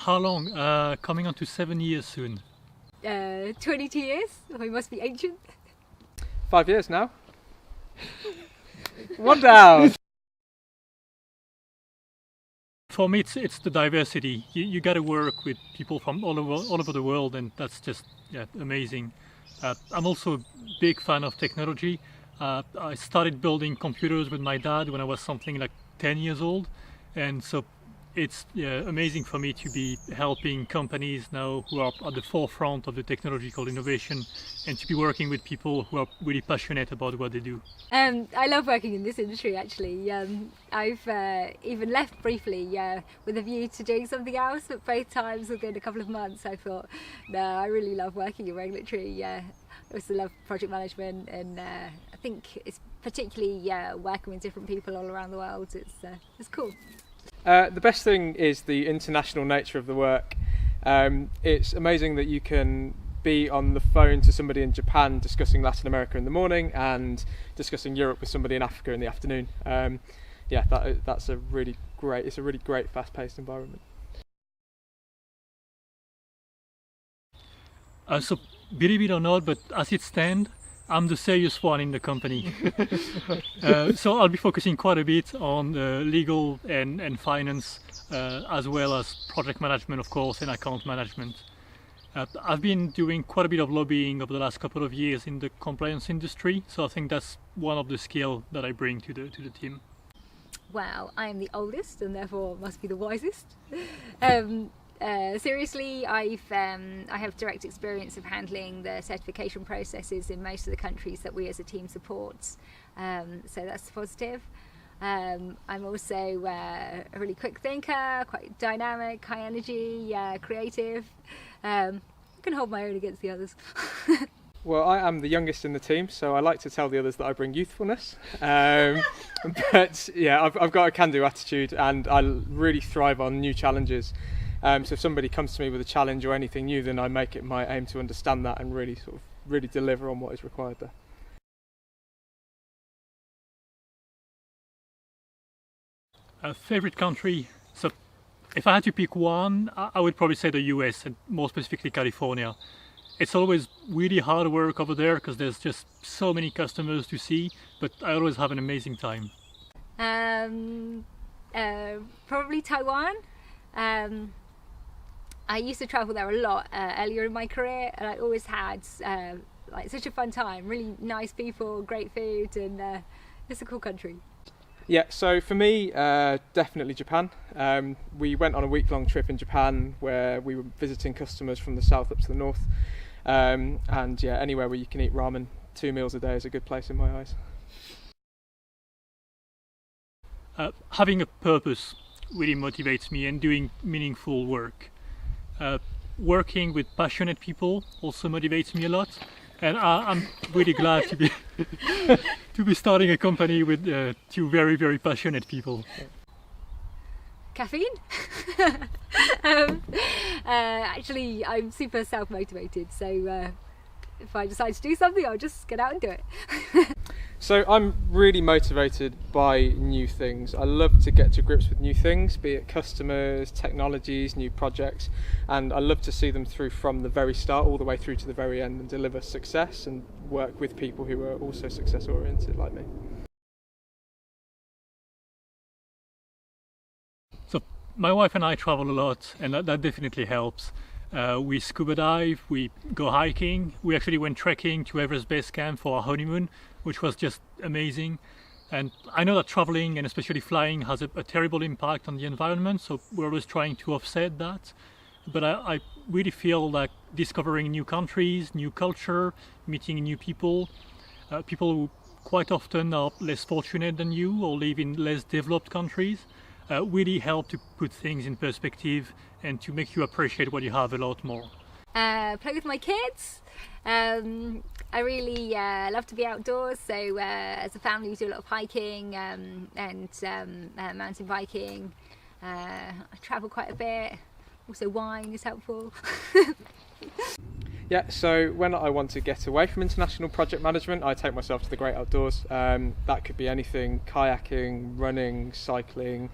How long? Coming on to 7 years soon. 22 years? We must be ancient. 5 years now. One down. For me, it's the diversity. You got to work with people from all over the world, and that's just amazing. I'm also a big fan of technology. I started building computers with my dad when I was something like 10 years old, and so it's amazing for me to be helping companies now who are at the forefront of the technological innovation, and to be working with people who are really passionate about what they do. I love working in this industry actually. I've even left briefly with a view to doing something else, but both times within a couple of months I thought, no, I really love working in regulatory. I also love project management, and I think it's particularly working with different people all around the world. It's cool. The best thing is the international nature of the work. It's amazing that you can be on the phone to somebody in Japan discussing Latin America in the morning and discussing Europe with somebody in Africa in the afternoon. That's a really great fast-paced environment. So believe it or not, but as it stands, I'm the serious one in the company. So I'll be focusing quite a bit on legal and finance, as well as project management, of course, and account management. I've been doing quite a bit of lobbying over the last couple of years in the compliance industry, so I think that's one of the skills that I bring to the team. Well, I am the oldest and therefore must be the wisest. Seriously, I have direct experience of handling the certification processes in most of the countries that we as a team support, so that's positive. I'm also a really quick thinker, quite dynamic, high energy, creative. I can hold my own against the others. Well, I am the youngest in the team, so I like to tell the others that I bring youthfulness. But yeah, I've got a can-do attitude, and I really thrive on new challenges. So if somebody comes to me with a challenge or anything new, then I make it my aim to understand that and really deliver on what is required there. Favorite country? So if I had to pick one, I would probably say the US, and more specifically California. It's always really hard work over there because there's just so many customers to see, but I always have an amazing time. Probably Taiwan. I used to travel there a lot earlier in my career, and I always had such a fun time. Really nice people, great food, and it's a cool country. Yeah, so for me, definitely Japan. We went on a week-long trip in Japan where we were visiting customers from the south up to the north. And yeah, anywhere where you can eat ramen 2 meals a day is a good place in my eyes. Having a purpose really motivates me, and doing meaningful work. Working with passionate people also motivates me a lot, and I'm really glad to be to be starting a company with two very, very passionate people. Caffeine? Actually, I'm super self-motivated, so if I decide to do something, I'll just get out and do it. So I'm really motivated by new things. I love to get to grips with new things, be it customers, technologies, new projects, and I love to see them through from the very start all the way through to the very end and deliver success and work with people who are also success oriented like me. So my wife and I travel a lot, and that definitely helps. We scuba dive, we go hiking, we actually went trekking to Everest Base Camp for our honeymoon, which was just amazing. And I know that traveling, and especially flying, has a terrible impact on the environment, so we're always trying to offset that. But I really feel like discovering new countries, new culture, meeting new people, people who quite often are less fortunate than you or live in less developed countries, really help to put things in perspective and to make you appreciate what you have a lot more. Play with my kids. I really love to be outdoors, so as a family we do a lot of hiking and mountain biking. I travel quite a bit, also wine is helpful. Yeah, so when I want to get away from international project management, I take myself to the great outdoors. That could be anything: kayaking, running, cycling,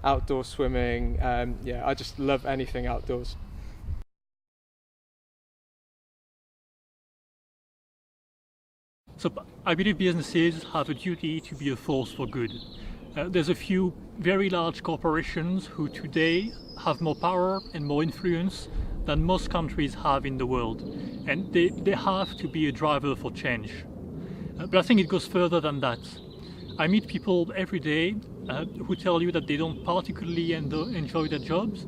outdoor swimming. Yeah, I just love anything outdoors. So I believe businesses have a duty to be a force for good. There's a few very large corporations who today have more power and more influence than most countries have in the world, and they have to be a driver for change. But I think it goes further than that. I meet people every day who tell you that they don't particularly enjoy their jobs,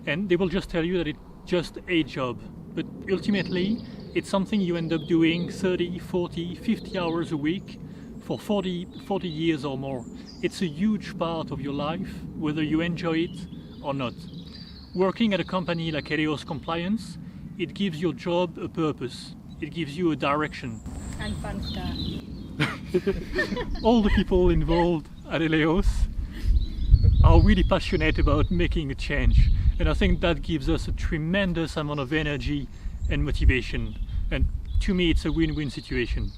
and they will just tell you that it's just a job. But ultimately, it's something you end up doing 30, 40, 50 hours a week for 40 years or more. It's a huge part of your life, whether you enjoy it or not. Working at a company like Eleos Compliance, it gives your job a purpose. It gives you a direction. And fun stuff. All the people involved at Eleos are really passionate about making a change. And I think that gives us a tremendous amount of energy and motivation. And to me, it's a win-win situation.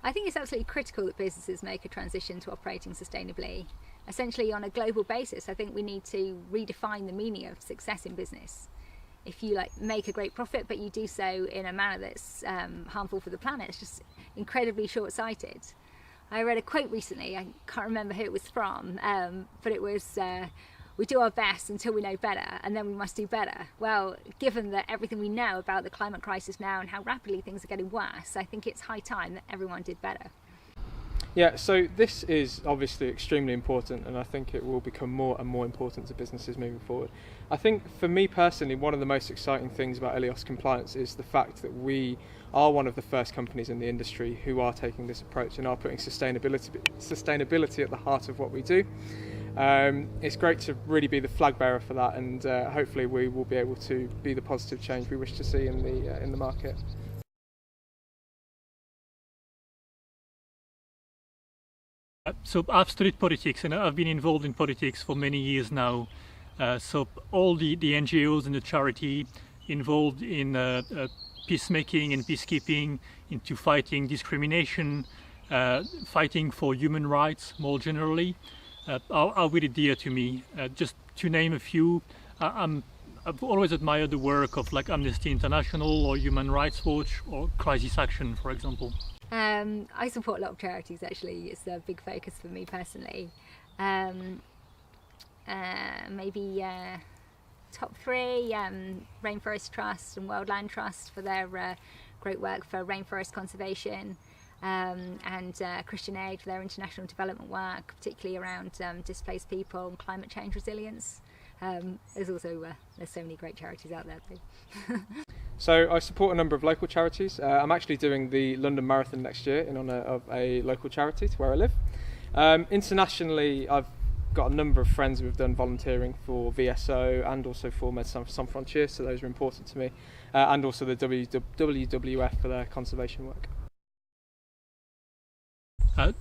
I think it's absolutely critical that businesses make a transition to operating sustainably. Essentially, on a global basis, I think we need to redefine the meaning of success in business. If you make a great profit, but you do so in a manner that's harmful for the planet, it's just incredibly short-sighted. I read a quote recently, I can't remember who it was from, but it was, we do our best until we know better, and then we must do better. Well, given that everything we know about the climate crisis now and how rapidly things are getting worse, I think it's high time that everyone did better. Yeah, so this is obviously extremely important, and I think it will become more and more important to businesses moving forward. I think for me personally, one of the most exciting things about Eleos Compliance is the fact that we are one of the first companies in the industry who are taking this approach and are putting sustainability at the heart of what we do. It's great to really be the flag bearer for that, and hopefully we will be able to be the positive change we wish to see in the market. So I've studied politics and I've been involved in politics for many years now. So all the NGOs and the charity involved in peacemaking and peacekeeping, into fighting discrimination, fighting for human rights more generally, are really dear to me. Just to name a few, I've always admired the work of Amnesty International or Human Rights Watch or Crisis Action, for example. I support a lot of charities actually. It's a big focus for me personally. Maybe top three, Rainforest Trust and World Trust for their great work for rainforest conservation, and Christian Aid for their international development work, particularly around displaced people and climate change resilience. There's so many great charities out there too. So I support a number of local charities. I'm actually doing the London Marathon next year in honour of a local charity to where I live. Internationally, I've got a number of friends who have done volunteering for VSO and also for Médecins Sans Frontières, so those are important to me, and also the WWF for their conservation work.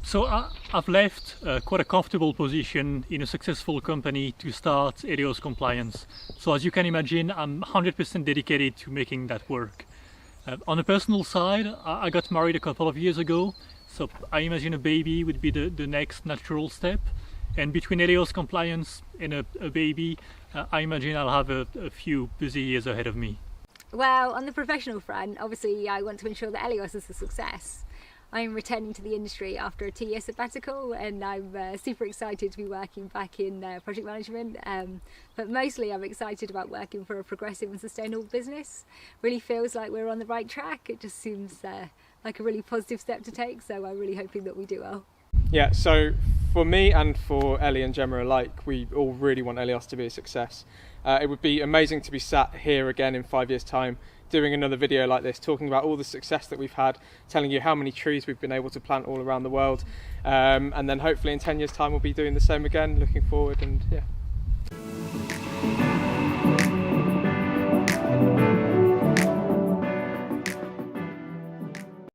So I've left quite a comfortable position in a successful company to start Eleos Compliance. So as you can imagine, I'm 100% dedicated to making that work. On a personal side, I got married a couple of years ago, so I imagine a baby would be the next natural step. And between Eleos Compliance and a baby, I imagine I'll have a few busy years ahead of me. Well, on the professional front, obviously I want to ensure that Eleos is a success. I'm returning to the industry after a 2-year sabbatical, and I'm super excited to be working back in project management, but mostly I'm excited about working for a progressive and sustainable business. Really feels like we're on the right track. It just seems like a really positive step to take, so I'm really hoping that we do well. Yeah, so for me and for Ellie and Gemma alike, we all really want Eleos to be a success. It would be amazing to be sat here again in 5 years' time doing another video like this, talking about all the success that we've had, telling you how many trees we've been able to plant all around the world, and then hopefully in 10 years' time we'll be doing the same again, looking forward, and yeah.